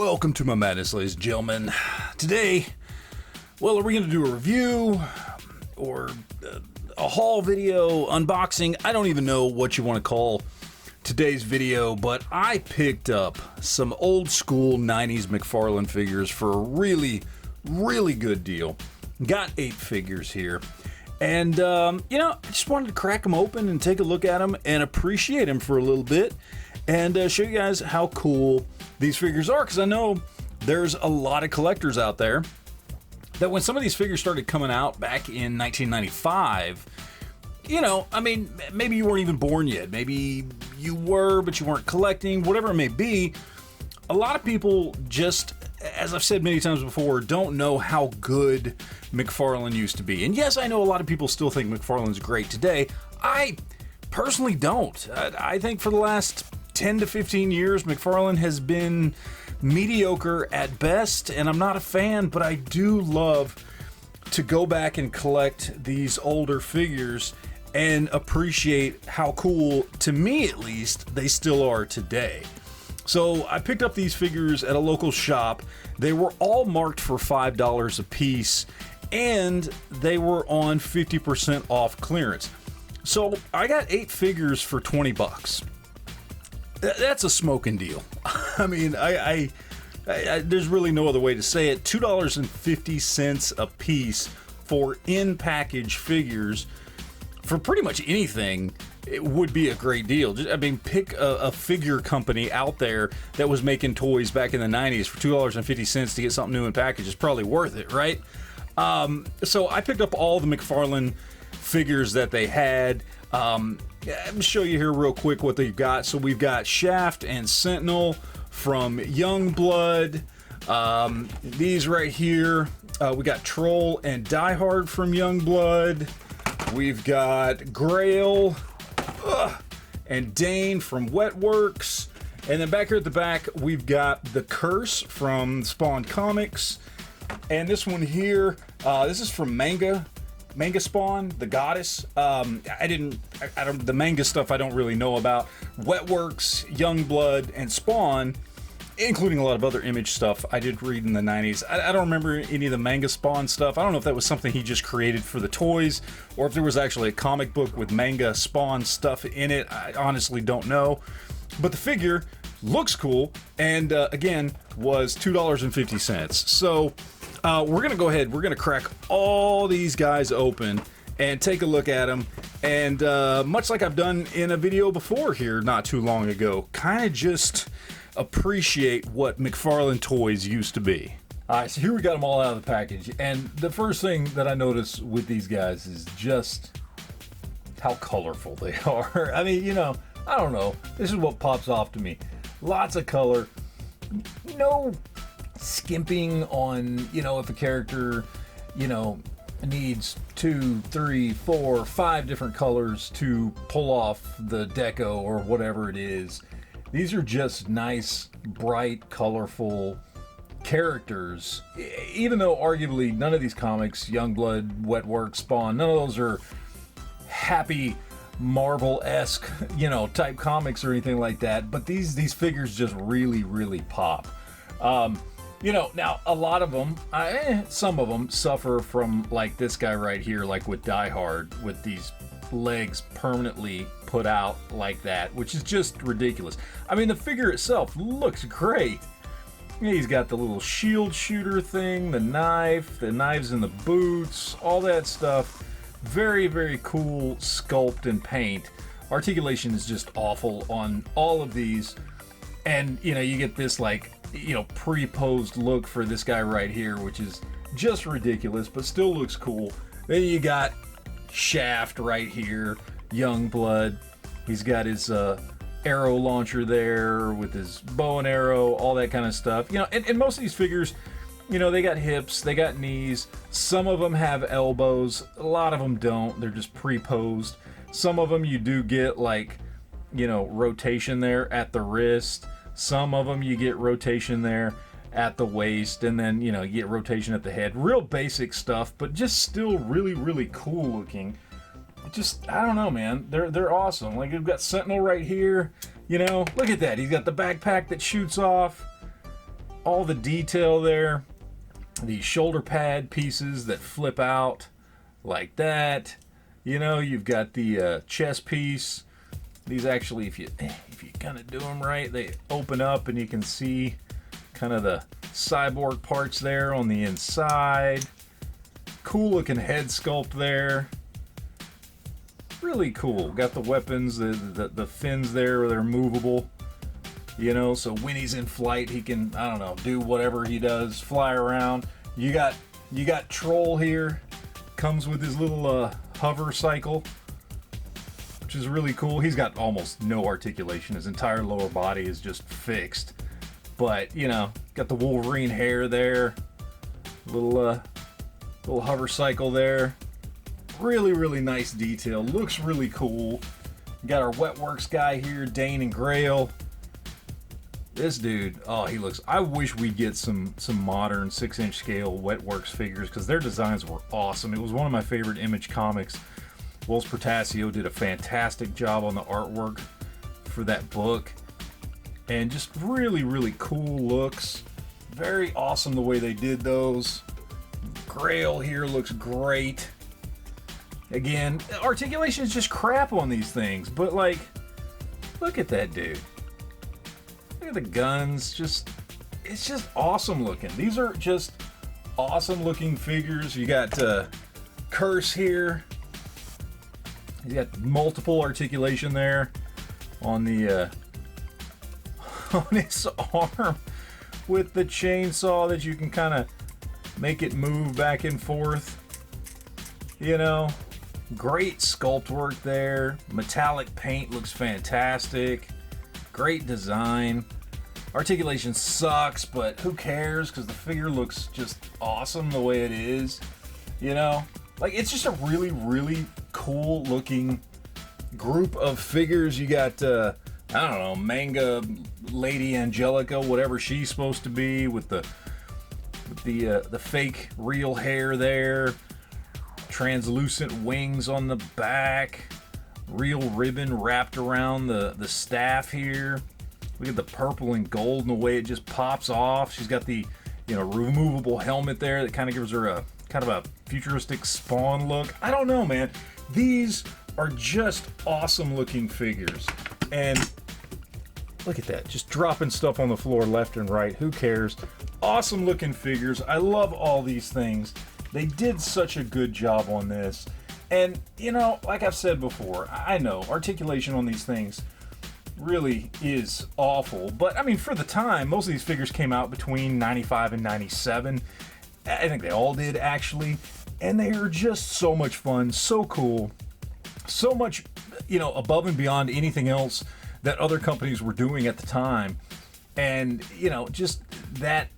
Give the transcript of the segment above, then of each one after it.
Welcome to my madness, ladies and gentlemen. Today, well, are we going to do a review or a haul video, unboxing? I don't even know what you want to call today's video, but I picked up some old school 90s McFarlane figures for a really, really good deal. Got 8 figures here. And, I just wanted to crack them open and take a look at them and appreciate them for a little bit and show you guys how cool these figures are, because I know there's a lot of collectors out there that when some of these figures started coming out back in 1995, maybe you weren't even born yet. Maybe you were, but you weren't collecting, whatever it may be. A lot of people just, as I've said many times before, don't know how good McFarlane used to be. And yes, I know a lot of people still think McFarlane's great today. I personally don't. I think for the last 10 to 15 years, McFarlane has been mediocre at best, and I'm not a fan, but I do love to go back and collect these older figures and appreciate how cool, to me at least, they still are today. So I picked up these figures at a local shop. They were all marked for $5 a piece, and they were on 50% off clearance. So I got 8 figures for 20 bucks. That's a smoking deal. I mean, I there's really no other way to say it. $2.50 a piece for in-package figures for pretty much anything. It would be a great deal. I mean, pick a figure company out there that was making toys back in the 90s for $2.50 to get something new in package. Is probably worth it, right? So I picked up all the McFarlane figures that they had. Let me show you here real quick what they've got. So we've got Shaft and Sentinel from Youngblood. These right here. We got Troll and Die Hard from Youngblood. We've got Grail and Dane from Wetworks. And then back here at the back, we've got The Curse from Spawn Comics. And this one here, this is from Manga Spawn, the goddess. The manga stuff I don't really know about. Wetworks, Youngblood, and Spawn, including a lot of other Image stuff I did read in the 90s. I don't remember any of the manga Spawn stuff. I don't know if that was something he just created for the toys, or if there was actually a comic book with manga Spawn stuff in it. I honestly don't know. But the figure looks cool, and again, was $2.50. So we're gonna go ahead, we're gonna crack all these guys open and take a look at them, and much like I've done in a video before here not too long ago, kind of just appreciate what McFarlane toys used to be. Alright, so here we got them all out of the package, and the first thing that I notice with these guys is just how colorful they are. I mean, I don't know, this is what pops off to me. Lots of color, no skimping on, if a character, needs 2, 3, 4, 5 different colors to pull off the deco or whatever it is. These are just nice, bright, colorful characters. Even though arguably none of these comics, Youngblood, Wetworks, Spawn, none of those are happy Marvel-esque, type comics or anything like that. But these figures just really, really pop. Now a lot of them, some of them suffer from like this guy right here, like with Die Hard, with these legs permanently put out like that, which is just ridiculous. I mean, the figure itself looks great. He's got the little shield shooter thing, the knives in the boots, all that stuff. Very, very cool sculpt and paint. Articulation is just awful on all of these. And, you get this pre-posed look for this guy right here, which is just ridiculous, but still looks cool. Then you got Shaft right here, Youngblood. He's got his arrow launcher there with his bow and arrow, all that kind of stuff. And most of these figures, they got hips, they got knees. Some of them have elbows. A lot of them don't. They're just pre-posed. Some of them you do get rotation there at the wrist. Some of them you get rotation there at the waist, and then you get rotation at the head. Real basic stuff, but just still really, really cool looking. Just, I don't know, man. They're awesome. Like, we've got Sentinel right here. Look at that. He's got the backpack that shoots off. all the detail there. These shoulder pad pieces that flip out like that. You know, you've got the chest piece. These actually, if you kind of do them right, they open up and you can see kind of the cyborg parts there on the inside. Cool looking head sculpt there. Really cool. Got the weapons, the fins there, they're movable. You know, so when he's in flight, he can, I don't know, do whatever he does, fly around. You got Troll here. Comes with his little hover cycle, which is really cool. He's got almost no articulation. His entire lower body is just fixed. But, you know, got the Wolverine hair there. Little hover cycle there. Really, really nice detail. Looks really cool. Got our Wetworks guy here, Dane and Grail. This dude, oh, he looks... I wish we'd get some modern 6-inch scale Wetworks figures because their designs were awesome. It was one of my favorite Image comics. Wells Portasio did a fantastic job on the artwork for that book. And just really, really cool looks. Very awesome the way they did those. Grail here looks great. Again, articulation is just crap on these things, but like, look at that dude. Look at the guns, it's just awesome looking. These are just awesome looking figures. You got Curse here. You got multiple articulation there on the on his arm with the chainsaw that you can kind of make it move back and forth. You know, great sculpt work there. Metallic paint looks fantastic. Great design. Articulation sucks, but who cares? Because the figure looks just awesome the way it is. You know? Like, it's just a really, really cool looking group of figures. You got, I don't know, Manga Lady Angelica, whatever she's supposed to be, with the fake real hair there. Translucent wings on the back. Real ribbon wrapped around the staff here. Look at the purple and gold and the way it just pops off. She's got the, you know, removable helmet there that kind of gives her a kind of a futuristic Spawn look. I don't know, man. These are just awesome looking figures. And look at that, just dropping stuff on the floor left and right. Who cares? Awesome looking figures. I love all these things. They did such a good job on this. And, you know, like I've said before, I know articulation on these things really is awful. But, I mean, for the time, most of these figures came out between 95 and 97. I think they all did, actually. And they are just so much fun, so cool, so much, you know, above and beyond anything else that other companies were doing at the time. And, you know, just that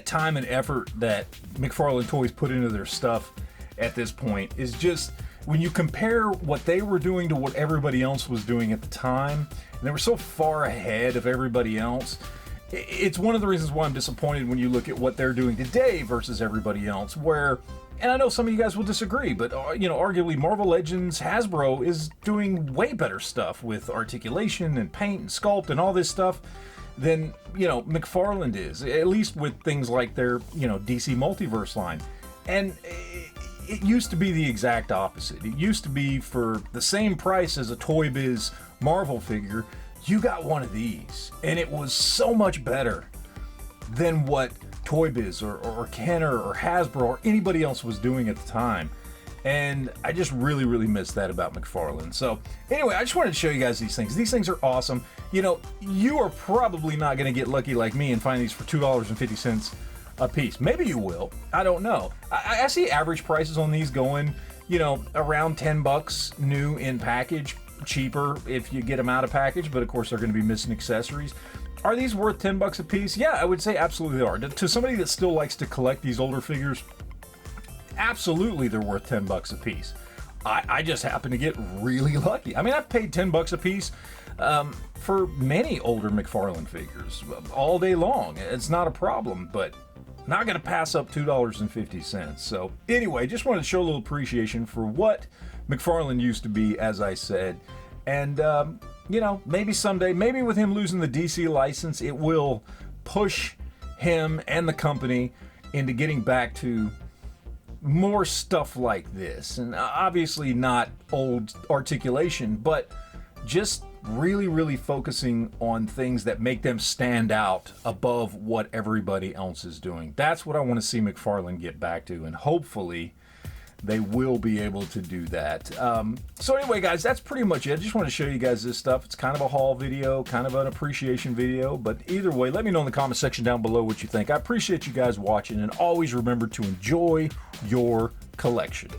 time and effort that McFarlane Toys put into their stuff at this point is just, when you compare what they were doing to what everybody else was doing at the time, and they were so far ahead of everybody else, it's one of the reasons why I'm disappointed when you look at what they're doing today versus everybody else, where, and I know some of you guys will disagree, but, you know, arguably Marvel Legends, Hasbro is doing way better stuff with articulation and paint and sculpt and all this stuff than, you know, McFarlane is, at least with things like their, you know, DC Multiverse line. And it used to be the exact opposite. It used to be, for the same price as a Toy Biz Marvel figure, you got one of these, and it was so much better than what Toy Biz or Kenner or Hasbro or anybody else was doing at the time. And I just really, really miss that about McFarlane. So anyway, I just wanted to show you guys these things. These things are awesome. You know, you are probably not going to get lucky like me and find these for $2.50 a piece. Maybe you will. I don't know. I see average prices on these going, you know, around $10 new in package. Cheaper if you get them out of package, but of course they're going to be missing accessories. Are these worth $10 a piece? Yeah, I would say absolutely they are. To somebody that still likes to collect these older figures, absolutely they're worth $10 a piece. I just happen to get really lucky. I mean, I've paid $10 a piece for many older McFarlane figures all day long. It's not a problem, but not going to pass up $2.50. So anyway, just wanted to show a little appreciation for what McFarlane used to be, as I said. And, you know, maybe someday, maybe with him losing the DC license, it will push him and the company into getting back to more stuff like this. And obviously not old articulation, but just really focusing on things that make them stand out above what everybody else is doing. That's what I want to see McFarlane get back to, and hopefully they will be able to do that. So anyway, guys, that's pretty much it. I just want to show you guys this stuff. It's kind of a haul video, kind of an appreciation video, but either way, let me know in the comment section down below what you think. I appreciate you guys watching, and always remember to enjoy your collection.